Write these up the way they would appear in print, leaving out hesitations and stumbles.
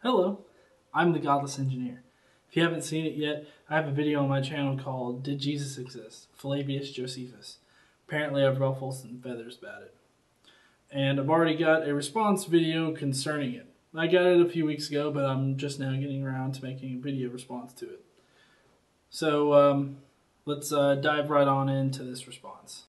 Hello, I'm the Godless Engineer. If you haven't seen it yet, I have a video on my channel called Did Jesus Exist? Flavius Josephus. Apparently I've ruffled some feathers about it. And I've already got a response video concerning it. I got it a few weeks ago, but I'm just now getting around to making a video response to it. So let's dive right on into this response.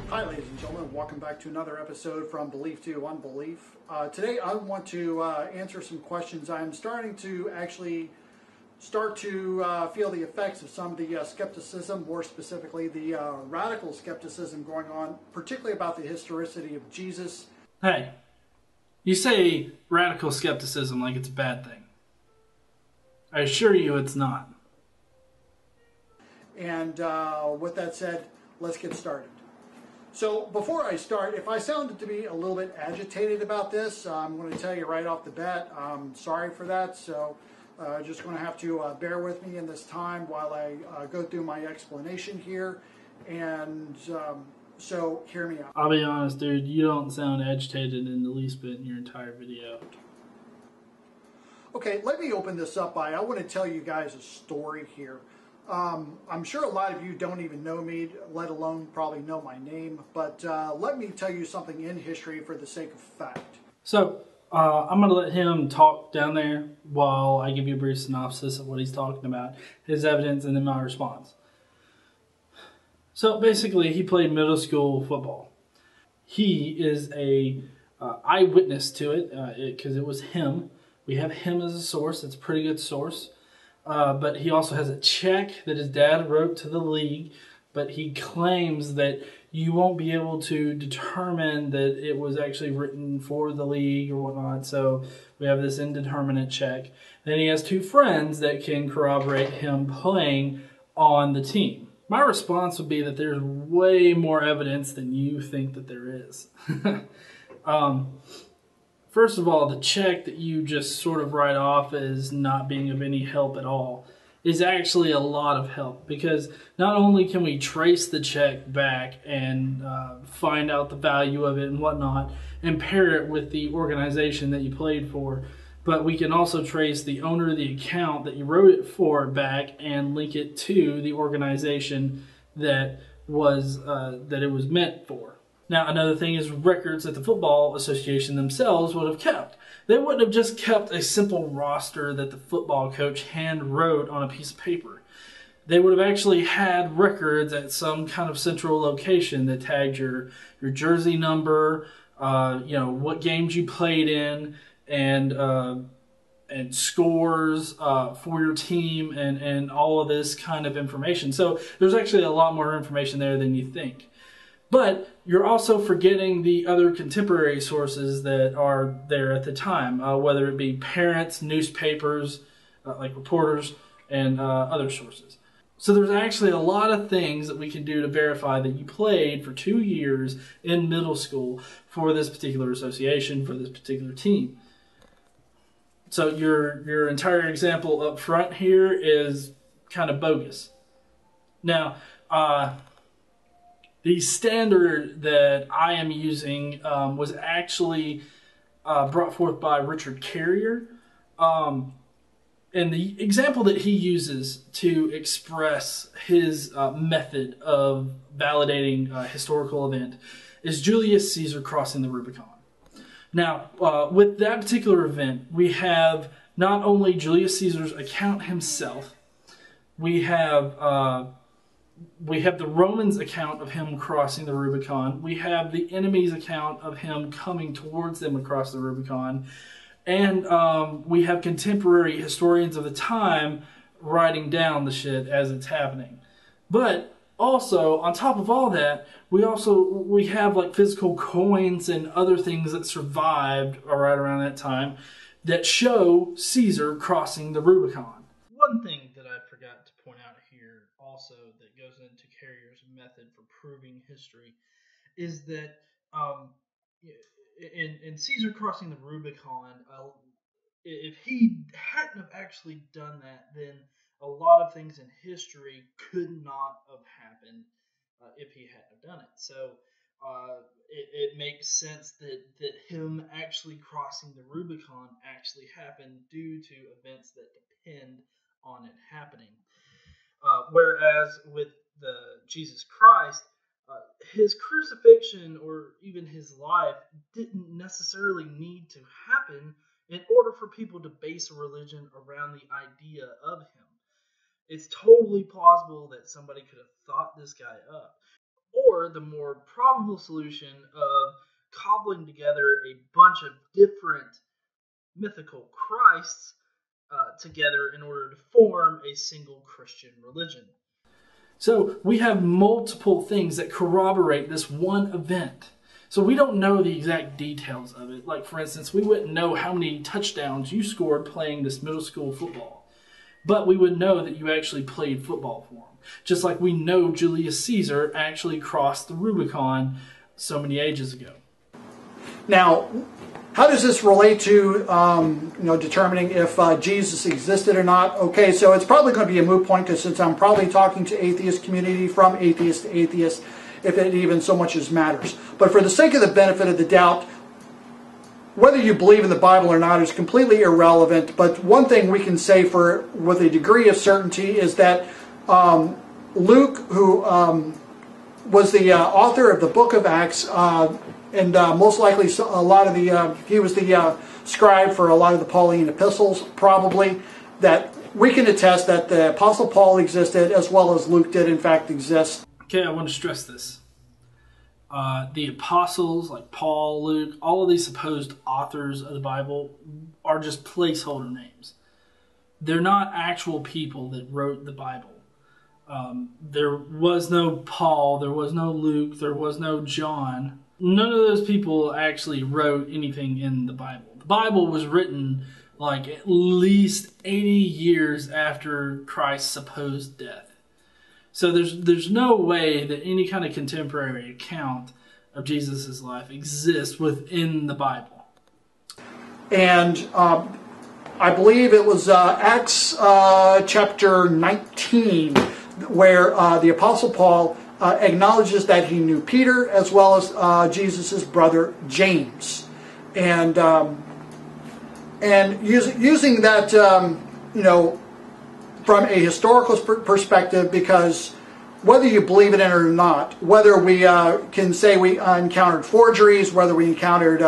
Hi ladies and gentlemen, welcome back to another episode from Belief to Unbelief. Today I want to answer some questions. I'm starting to feel the effects of some of the skepticism, more specifically the radical skepticism going on, particularly about the historicity of Jesus. Hey, you say radical skepticism like it's a bad thing. I assure you it's not. And with that said, let's get started. So before I start, if I sounded to be a little bit agitated about this, I'm going to tell you right off the bat, I'm sorry for that. So just going to have to bear with me in this time while I go through my explanation here. And so hear me out. I'll be honest, dude, you don't sound agitated in the least bit in your entire video. Okay, let me open this up I want to tell you guys a story here. I'm sure a lot of you don't even know me, let alone probably know my name, but let me tell you something in history for the sake of fact. So, I'm going to let him talk down there while I give you a brief synopsis of what he's talking about, his evidence, and then my response. So, basically, he played middle school football. He is a eyewitness to it, because it was him. We have him as a source. It's a pretty good source. But he also has a check that his dad wrote to the league, but he claims that you won't be able to determine that it was actually written for the league or whatnot, so we have this indeterminate check. Then he has two friends that can corroborate him playing on the team. My response would be that there's way more evidence than you think that there is. First of all, the check that you just sort of write off as not being of any help at all is actually a lot of help, because not only can we trace the check back and find out the value of it and whatnot and pair it with the organization that you played for, but we can also trace the owner of the account that you wrote it for back and link it to the organization that it was meant for. Now, another thing is records that the Football Association themselves would have kept. They wouldn't have just kept a simple roster that the football coach hand wrote on a piece of paper. They would have actually had records at some kind of central location that tagged your jersey number, what games you played in, and scores for your team, and all of this kind of information. So there's actually a lot more information there than you think. But you're also forgetting the other contemporary sources that are there at the time, whether it be parents, newspapers, like reporters, and other sources. So there's actually a lot of things that we can do to verify that you played for 2 years in middle school for this particular association, for this particular team. So your entire example up front here is kind of bogus. Now, the standard that I am using was actually brought forth by Richard Carrier. And the example that he uses to express his method of validating a historical event is Julius Caesar crossing the Rubicon. Now, with that particular event, we have not only Julius Caesar's account himself, we have the Romans' account of him crossing the Rubicon. We have the enemy's account of him coming towards them across the Rubicon. And we have contemporary historians of the time writing down the shit as it's happening. But also, on top of all that, we have like physical coins and other things that survived right around that time that show Caesar crossing the Rubicon. One thing that I forgot to point out here also that goes into Carrier's method for proving history is that in Caesar crossing the Rubicon, if he hadn't have actually done that, then a lot of things in history could not have happened if he hadn't have done it. So it makes sense that him actually crossing the Rubicon actually happened due to events that depend on it happening. Whereas with the Jesus Christ, his crucifixion or even his life didn't necessarily need to happen in order for people to base a religion around the idea of him. It's totally plausible that somebody could have thought this guy up. Or the more probable solution of cobbling together a bunch of different mythical Christs together in order to form a single Christian religion. So we have multiple things that corroborate this one event. So we don't know the exact details of it. Like, for instance, we wouldn't know how many touchdowns you scored playing this middle school football. But we would know that you actually played football for him. Just like we know Julius Caesar actually crossed the Rubicon so many ages ago. Now, how does this relate to determining if Jesus existed or not? Okay, so it's probably going to be a moot point, because since I'm probably talking to atheist community from atheist to atheist, if it even so much as matters. But for the sake of the benefit of the doubt, whether you believe in the Bible or not is completely irrelevant. But one thing we can say with a degree of certainty is that Luke, who was the author of the book of Acts, and most likely a lot of he was the scribe for a lot of the Pauline epistles, probably, that we can attest that the Apostle Paul existed as well as Luke did in fact exist. Okay, I want to stress this. The apostles, like Paul, Luke, all of these supposed authors of the Bible are just placeholder names. They're not actual people that wrote the Bible. There was no Paul, there was no Luke, there was no John. None of those people actually wrote anything in the Bible. The Bible was written like at least 80 years after Christ's supposed death. So there's no way that any kind of contemporary account of Jesus' life exists within the Bible. And I believe it was Acts chapter 19 where the Apostle Paul acknowledges that he knew Peter as well as Jesus' brother James. And using that, from a historical perspective, because whether you believe it or not, whether we can say we encountered forgeries, whether we encountered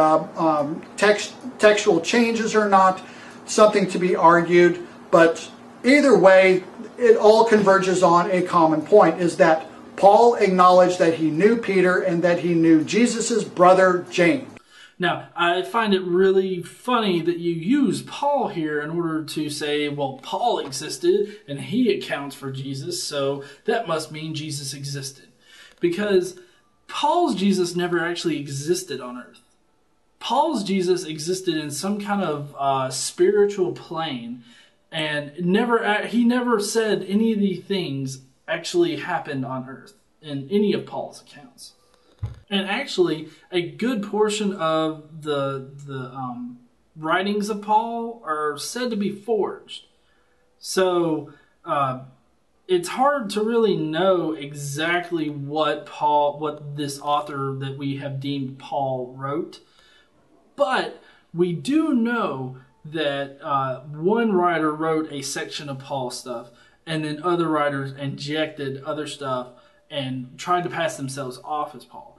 textual changes or not, something to be argued. But either way, it all converges on a common point, is that Paul acknowledged that he knew Peter and that he knew Jesus' brother James. Now, I find it really funny that you use Paul here in order to say, well, Paul existed and he accounts for Jesus, so that must mean Jesus existed. Because Paul's Jesus never actually existed on earth. Paul's Jesus existed in some kind of spiritual plane, and he never said any of the things actually happened on earth in any of Paul's accounts. And actually, a good portion of the writings of Paul are said to be forged. So it's hard to really know exactly what this author that we have deemed Paul wrote. But we do know that one writer wrote a section of Paul's stuff, and then other writers injected other stuff and tried to pass themselves off as Paul.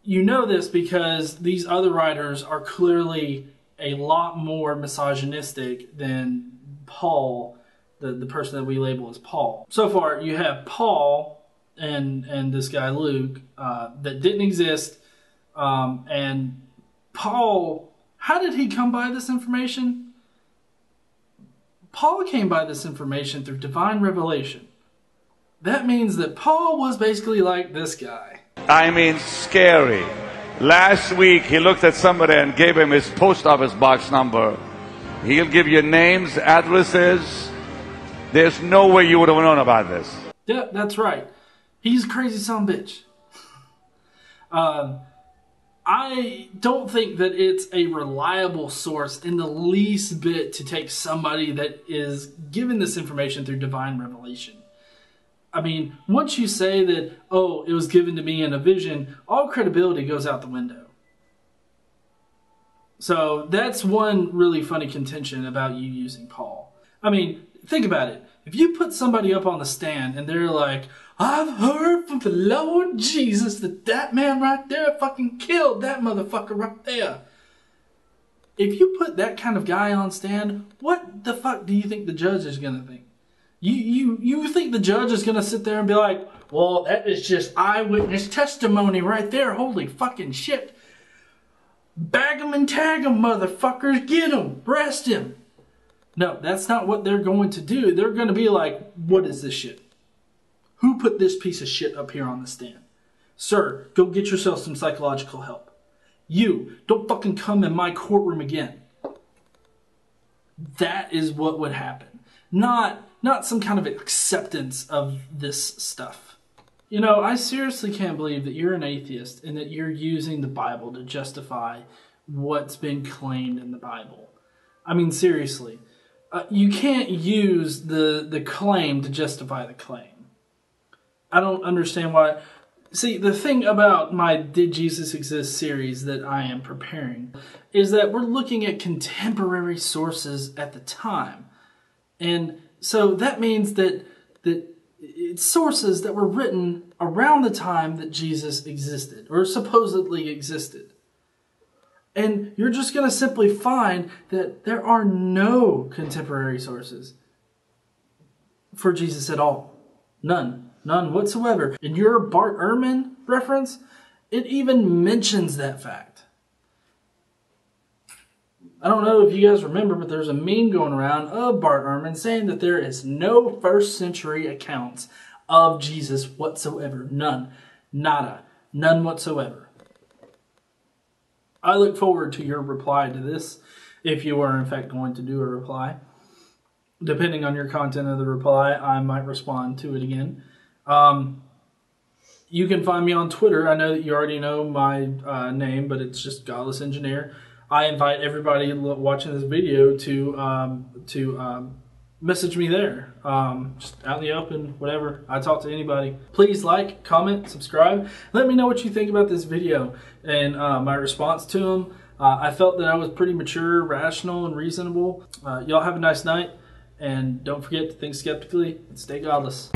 You know this because these other writers are clearly a lot more misogynistic than Paul, the person that we label as Paul. So far, you have Paul and this guy Luke that didn't exist. And Paul, how did he come by this information? Paul came by this information through divine revelation. That means that Paul was basically like this guy. I mean, scary. Last week, he looked at somebody and gave him his post office box number. He'll give you names, addresses. There's no way you would have known about this. Yeah, that's right. He's a crazy son of a bitch. I don't think that it's a reliable source in the least bit to take somebody that is given this information through divine revelation. I mean, once you say that, oh, it was given to me in a vision, all credibility goes out the window. So that's one really funny contention about you using Paul. I mean, think about it. If you put somebody up on the stand and they're like, I've heard from the Lord Jesus that man right there fucking killed that motherfucker right there. If you put that kind of guy on stand, what the fuck do you think the judge is going to think? You think the judge is going to sit there and be like, well, that is just eyewitness testimony right there. Holy fucking shit. Bag him and tag him, motherfuckers. Get him. Arrest him. No, that's not what they're going to do. They're going to be like, what is this shit? Who put this piece of shit up here on the stand? Sir, go get yourself some psychological help. You, don't fucking come in my courtroom again. That is what would happen. Not some kind of acceptance of this stuff. You know, I seriously can't believe that you're an atheist and that you're using the Bible to justify what's been claimed in the Bible. I mean, seriously. You can't use the claim to justify the claim. I don't understand why. See, the thing about my Did Jesus Exist series that I am preparing is that we're looking at contemporary sources at the time. And so that means that it's sources that were written around the time that Jesus existed, or supposedly existed. And you're just going to simply find that there are no contemporary sources for Jesus at all. None. None whatsoever. In your Bart Ehrman reference, it even mentions that fact. I don't know if you guys remember, but there's a meme going around of Bart Ehrman saying that there is no first century accounts of Jesus whatsoever. None. Nada. None whatsoever. I look forward to your reply to this, if you are in fact going to do a reply. Depending on your content of the reply, I might respond to it again. You can find me on Twitter. I know that you already know my name, but it's just Godless Engineer. I invite everybody watching this video to message me there. Just out in the open, whatever. I talk to anybody. Please like, comment, subscribe. Let me know what you think about this video and my response to them. I felt that I was pretty mature, rational, and reasonable. Y'all have a nice night, and don't forget to think skeptically and stay godless.